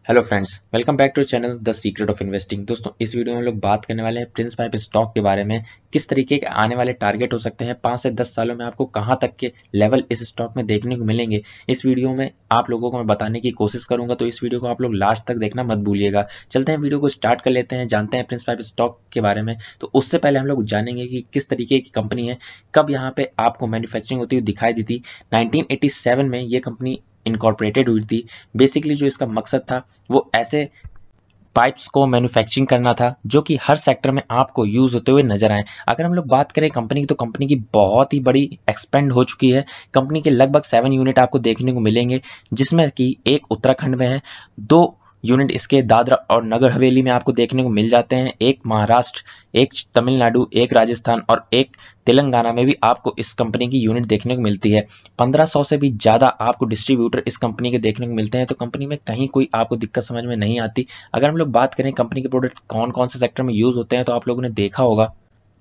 Hello friends, welcome back to channel the secret of investing. दोस्तों, इस video में हम लोग बात करने वाले हैं प्रिंस पाइप स्टॉक के बारे में। किस तरीके के आने वाले टारगेट हो सकते हैं 5 से 10 सालों में, आपको कहां तक के लेवल इस स्टॉक में देखने को मिलेंगे, इस वीडियो में आप लोगों को मैं बताने की कोशिश करूंगा। तो इस वीडियो को आप लोग लास्ट तक देखना मत भूलिएगा। चलते हैं, वीडियो को स्टार्ट कर लेते हैं, जानते हैं प्रिंस पाइप स्टॉक के बारे में। तो उससे पहले हम लोग जानेंगे कि किस तरीके की कंपनी है, कब यहाँ पे आपको मैन्युफैक्चरिंग होती हुई दिखाई दी थी। 1987 में ये कंपनी इनकॉर्पोरेटेड हुई थी। बेसिकली जो इसका मकसद था वो ऐसे पाइप्स को मैन्युफैक्चरिंग करना था जो कि हर सेक्टर में आपको यूज होते हुए नजर आए। अगर हम लोग बात करें कंपनी की, तो कंपनी की बहुत ही बड़ी एक्सपेंड हो चुकी है। कंपनी के लगभग 7 यूनिट आपको देखने को मिलेंगे, जिसमें कि एक उत्तराखंड में है, 2 यूनिट इसके दादरा और नगर हवेली में आपको देखने को मिल जाते हैं, एक महाराष्ट्र, एक तमिलनाडु, एक राजस्थान और एक तेलंगाना में भी आपको इस कंपनी की यूनिट देखने को मिलती है। 1500 से भी ज्यादा आपको डिस्ट्रीब्यूटर इस कंपनी के देखने को मिलते हैं। तो कंपनी में कहीं कोई आपको दिक्कत समझ में नहीं आती। अगर हम लोग बात करें कंपनी के प्रोडक्ट कौन कौन से सेक्टर में यूज होते हैं, तो आप लोगों ने देखा होगा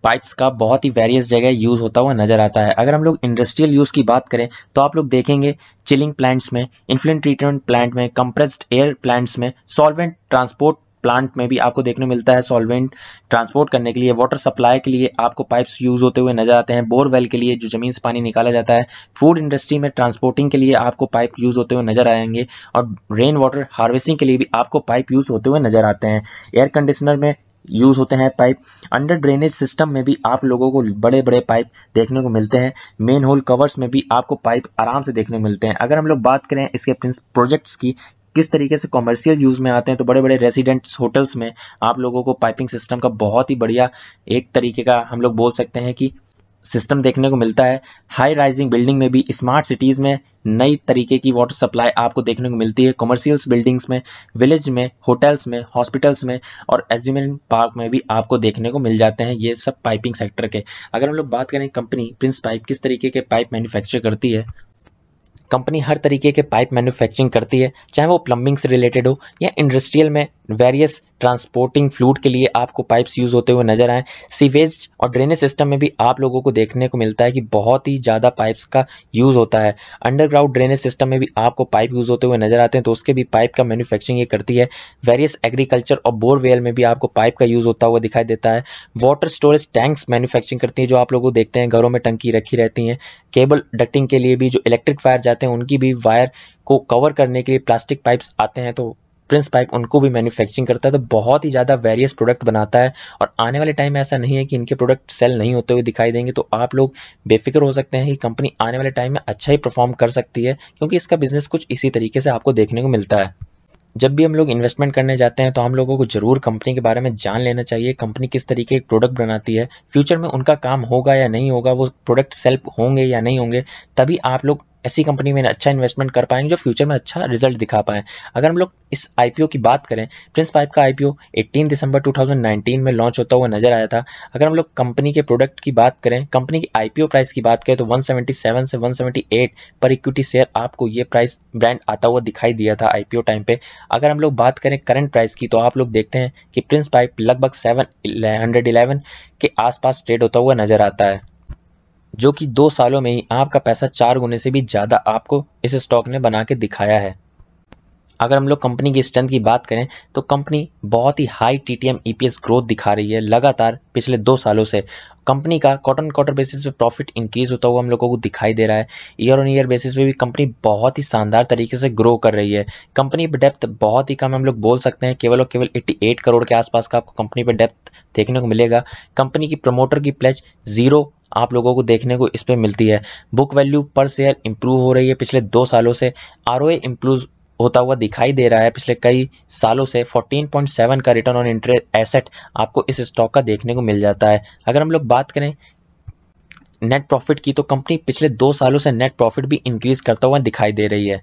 पाइप्स का बहुत ही वेरियस जगह यूज होता हुआ नजर आता है। अगर हम लोग इंडस्ट्रियल यूज की बात करें, तो आप लोग देखेंगे चिलिंग प्लांट्स में, इन्फ्लुएंट ट्रीटमेंट प्लांट में, कंप्रेस्ड एयर प्लांट्स में, सॉल्वेंट ट्रांसपोर्ट प्लांट में भी आपको देखने को मिलता है। सॉल्वेंट ट्रांसपोर्ट करने के लिए, वाटर सप्लाई के लिए आपको पाइप्स यूज होते हुए नजर आते हैं। बोरवेल के लिए जो जमीन से पानी निकाला जाता है। फूड इंडस्ट्री में ट्रांसपोर्टिंग के लिए आपको पाइप यूज होते हुए नजर आएंगे, और रेन वाटर हार्वेस्टिंग के लिए भी आपको पाइप यूज होते हुए नजर आते हैं। एयर कंडीशनर में यूज होते हैं पाइप। अंडर ड्रेनेज सिस्टम में भी आप लोगों को बड़े बड़े पाइप देखने को मिलते हैं। मेन होल कवर्स में भी आपको पाइप आराम से देखने को मिलते हैं। अगर हम लोग बात करें इसके प्रोजेक्ट्स की, किस तरीके से कमर्शियल यूज में आते हैं, तो बड़े बड़े रेसिडेंट्स होटल्स में आप लोगों को पाइपिंग सिस्टम का बहुत ही बढ़िया एक तरीके का हम लोग बोल सकते हैं कि सिस्टम देखने को मिलता है। हाई राइजिंग बिल्डिंग में भी, स्मार्ट सिटीज में नई तरीके की वाटर सप्लाई आपको देखने को मिलती है। कमर्शियल्स बिल्डिंग्स में, विलेज में, होटल्स में, हॉस्पिटल्स में और एज्यूमेंट पार्क में भी आपको देखने को मिल जाते हैं ये सब पाइपिंग सेक्टर के। अगर हम लोग बात करें कंपनी प्रिंस पाइप किस तरीके के पाइप मैन्युफैक्चर करती है, कंपनी हर तरीके के पाइप मैन्युफैक्चरिंग करती है, चाहे वो प्लम्बिंग से रिलेटेड हो या इंडस्ट्रियल में वेरियस ट्रांसपोर्टिंग फ्लूइड के लिए आपको पाइप्स यूज होते हुए नजर आए। सीवेज और ड्रेनेज सिस्टम में भी आप लोगों को देखने को मिलता है कि बहुत ही ज्यादा पाइप्स का यूज होता है। अंडरग्राउंड ड्रेनेज सिस्टम में भी आपको पाइप यूज होते हुए नजर आते हैं, तो उसके भी पाइप का मैन्युफैक्चरिंग ये करती है। वेरियस एग्रीकल्चर और बोरवेल में भी आपको पाइप का यूज होता हुआ दिखाई देता है। वाटर स्टोरेज टैंक्स मैन्युफैक्चरिंग करती है, जो आप लोग देखते हैं घरों में टंकी रखी रहती है। केबल डक्टिंग के लिए भी जो इलेक्ट्रिक वायर जाते हैं, उनकी भी वायर को कवर करने के लिए प्लास्टिक पाइप्स आते हैं, तो प्रिंस पाइप उनको भी मैन्युफैक्चरिंग करता है। तो बहुत ही ज्यादा वेरियस प्रोडक्ट बनाता है, और आने वाले टाइम में ऐसा नहीं है कि इनके प्रोडक्ट सेल नहीं होते हुए दिखाई देंगे। तो आप लोग बेफिक्र हो सकते हैं कि कंपनी आने वाले टाइम में अच्छा ही परफॉर्म कर सकती है, क्योंकि इसका बिजनेस कुछ इसी तरीके से आपको देखने को मिलता है। जब भी हम लोग इन्वेस्टमेंट करने जाते हैं, तो हम लोगों को जरूर कंपनी के बारे में जान लेना चाहिए, कंपनी किस तरीके के प्रोडक्ट बनाती है, फ्यूचर में उनका काम होगा या नहीं होगा, वो प्रोडक्ट सेल होंगे या नहीं होंगे। तभी आप लोग ऐसी कंपनी में अच्छा इन्वेस्टमेंट कर पाएंगे जो फ्यूचर में अच्छा रिजल्ट दिखा पाए। अगर हम लोग इस आईपीओ की बात करें, प्रिंस पाइप का आईपीओ 18 दिसंबर 2019 में लॉन्च होता हुआ नजर आया था। अगर हम लोग कंपनी के प्रोडक्ट की बात करें, कंपनी की आईपीओ प्राइस की बात करें, तो 177 से 178 पर इक्विटी शेयर आपको ये प्राइस ब्रांड आता हुआ दिखाई दिया था आईपीओ टाइम पे। अगर हम लोग बात करें करंट प्राइस की, तो आप लोग देखते हैं कि प्रिंस पाइप लगभग 711 के आसपास ट्रेड होता हुआ नजर आता है, जो कि 2 सालों में ही आपका पैसा 4 गुने से भी ज्यादा आपको इस स्टॉक ने बना के दिखाया है। अगर हम लोग कंपनी की स्ट्रेंथ की बात करें, तो कंपनी बहुत ही हाई टीटीएम ईपीएस ग्रोथ दिखा रही है लगातार पिछले 2 सालों से। कंपनी का क्वार्टर बेसिस पे प्रॉफिट इंक्रीज होता हुआ हम लोगों को दिखाई दे रहा है। ईयर ऑन ईयर बेसिस पे भी कंपनी बहुत ही शानदार तरीके से ग्रो कर रही है। कंपनी पे डेप्थ बहुत ही कम हम लोग बोल सकते हैं, केवल और केवल 88 करोड़ के आसपास का आपको कंपनी पे डेप्थ देखने को मिलेगा। कंपनी की प्रमोटर की प्लेज 0 आप लोगों को देखने को इस पे मिलती है। बुक वैल्यू पर शेयर इंप्रूव हो रही है पिछले 2 सालों से। आरओए इंप्रूव होता हुआ दिखाई दे रहा है पिछले कई सालों से। 14.7 का रिटर्न ऑन इंटरेस्ट एसेट आपको इस स्टॉक का देखने को मिल जाता है। अगर हम लोग बात करें नेट प्रॉफिट की, तो कंपनी पिछले 2 सालों से नेट प्रॉफिट भी इंक्रीज करता हुआ दिखाई दे रही है।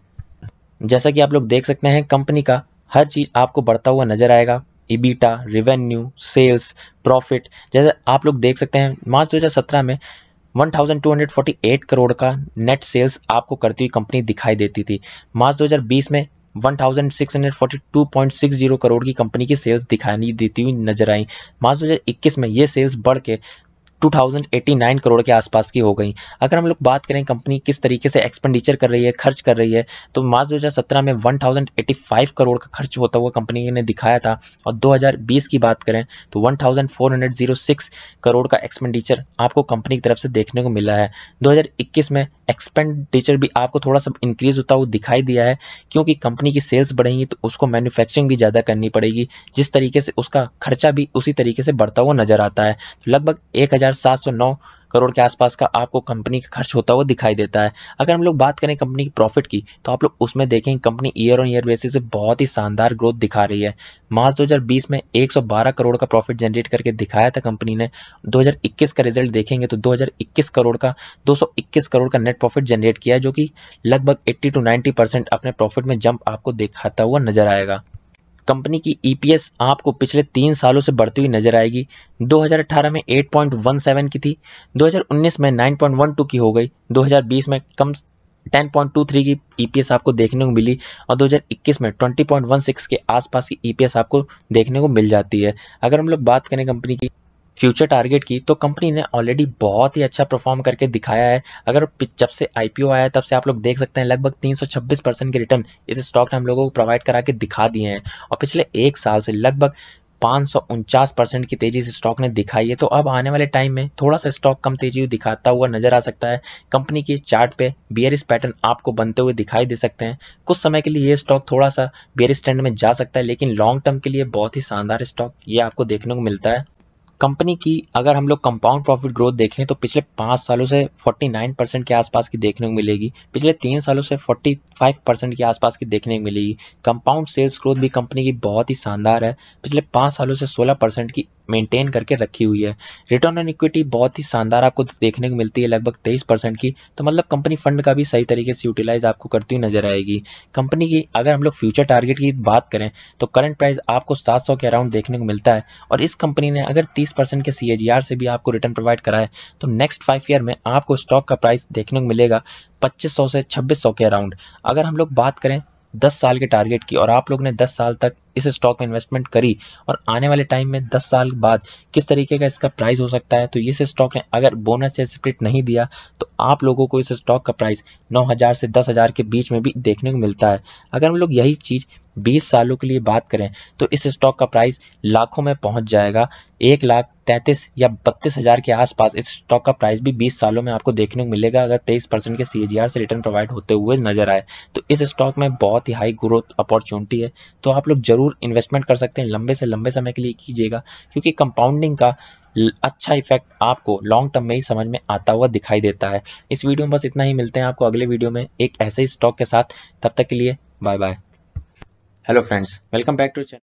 जैसा कि आप लोग देख सकते हैं, कंपनी का हर चीज आपको बढ़ता हुआ नजर आएगा। इबीटा, रेवेन्यू, सेल्स, प्रॉफिट, जैसे आप लोग देख सकते हैं मार्च 2017 में 1248 करोड़ का नेट सेल्स आपको करती हुई कंपनी दिखाई देती थी। मार्च 2020 में 1642.60 करोड़ की कंपनी की सेल्स दिखाई देती हुई नजर आई। मार्च 2021 में ये सेल्स बढ़ के 2089 करोड़ के आसपास की हो गई। अगर हम लोग बात करें कंपनी किस तरीके से एक्सपेंडिचर कर रही है, खर्च कर रही है, तो मार्च 2017 में 1085 करोड़ का खर्च होता हुआ कंपनी ने दिखाया था, और 2020 की बात करें तो 1406 करोड़ का एक्सपेंडिचर आपको कंपनी की तरफ से देखने को मिला है। 2021 में एक्सपेंडिचर भी आपको थोड़ा सा इंक्रीज होता हुआ दिखाई दिया है, क्योंकि कंपनी की सेल्स बढ़ेंगी तो उसको मैन्युफैक्चरिंग भी ज़्यादा करनी पड़ेगी, जिस तरीके से उसका खर्चा भी उसी तरीके से बढ़ता हुआ नजर आता है। तो लगभग 1709 करोड़ के आसपास का आपको कंपनी का खर्च होता हुआ दिखाई देता है। अगर हम लोग बात करें कंपनी की प्रॉफिट की, तो आप लोग उसमें देखेंगे company year on year basis पे बहुत ही शानदार ग्रोथ दिखा रही है। मार्च 2020 में 112 करोड़ का प्रॉफिट जनरेट करके दिखाया था कंपनी ने। 2021 का रिजल्ट देखेंगे तो 2021 करोड़ का 221 करोड़ का नेट प्रॉफिट जनरेट किया है, जो कि लगभग 80 to 90% अपने प्रॉफिट में जंप आपको दिखाता हुआ नजर आएगा। कंपनी की ईपीएस आपको पिछले 3 सालों से बढ़ती हुई नजर आएगी। 2018 में 8.17 की थी, 2019 में 9.12 की हो गई, 2020 में कम 10.23 की ईपीएस आपको देखने को मिली, और 2021 में 20.16 के आसपास की ईपीएस आपको देखने को मिल जाती है। अगर हम लोग बात करें कंपनी की फ्यूचर टारगेट की, तो कंपनी ने ऑलरेडी बहुत ही अच्छा परफॉर्म करके दिखाया है। अगर जब से आईपीओ आया तब से आप लोग देख सकते हैं लगभग 326% के रिटर्न इस स्टॉक ने हम लोगों को प्रोवाइड करा के दिखा दिए हैं, और पिछले एक साल से लगभग 549% की तेजी से स्टॉक ने दिखाई है। तो अब आने वाले टाइम में थोड़ा सा स्टॉक कम तेजी दिखाता हुआ नजर आ सकता है। कंपनी की चार्ट पे बियरिश पैटर्न आपको बनते हुए दिखाई दे सकते हैं। कुछ समय के लिए ये स्टॉक थोड़ा सा बियरिश ट्रेंड में जा सकता है, लेकिन लॉन्ग टर्म के लिए बहुत ही शानदार स्टॉक ये आपको देखने को मिलता है। कंपनी की अगर हम लोग कंपाउंड प्रॉफिट ग्रोथ देखें तो पिछले 5 सालों से 49% के आसपास की देखने को मिलेगी, पिछले 3 सालों से 45% के आसपास की देखने को मिलेगी। कंपाउंड सेल्स ग्रोथ भी कंपनी की बहुत ही शानदार है, पिछले 5 सालों से 16% की मेंटेन करके रखी हुई है। रिटर्न ऑन इक्विटी बहुत ही शानदार आपको देखने को मिलती है, लगभग 23% की। तो मतलब कंपनी फंड का भी सही तरीके से यूटिलाइज आपको करती हुई नजर आएगी। कंपनी की अगर हम लोग फ्यूचर टारगेट की बात करें तो करंट प्राइस आपको 700 के अराउंड देखने को मिलता है, और इस कंपनी ने अगर 30% के सीएजीआर से भी आपको रिटर्न प्रोवाइड करा है तो नेक्स्ट 5 ईयर में आपको स्टॉक का प्राइस देखने को मिलेगा 2500 से 2600 के अराउंड। अगर हम लोग बात करें 10 साल के टारगेट की, और आप लोग ने 10 साल तक इस स्टॉक में इन्वेस्टमेंट करी, और आने वाले टाइम में 10 साल बाद किस तरीके का इसका प्राइस हो सकता है, तो इस स्टॉक ने अगर बोनस या स्प्लिट नहीं दिया तो आप लोगों को इस स्टॉक का प्राइस 9000 से 10000 के बीच में भी देखने को मिलता है। अगर हम लोग यही चीज 20 सालों के लिए बात करें तो इस स्टॉक का प्राइस लाखों में पहुंच जाएगा। 1,33,000 या 32,000 के आसपास इस स्टॉक का प्राइस भी 20 सालों में आपको देखने को मिलेगा, अगर 23% के सीएजीआर से रिटर्न प्रोवाइड होते हुए नजर आए। तो इस स्टॉक में बहुत ही हाई ग्रोथ अपॉर्चुनिटी है, तो आप लोग जरूर इन्वेस्टमेंट कर सकते हैं, लंबे से लंबे समय के लिए कीजिएगा, क्योंकि कंपाउंडिंग का अच्छा इफेक्ट आपको लॉन्ग टर्म में ही समझ में आता हुआ दिखाई देता है। इस वीडियो में बस इतना ही, मिलते हैं आपको अगले वीडियो में एक ऐसे ही स्टॉक के साथ। तब तक के लिए bye bye. Hello friends, welcome back to channel.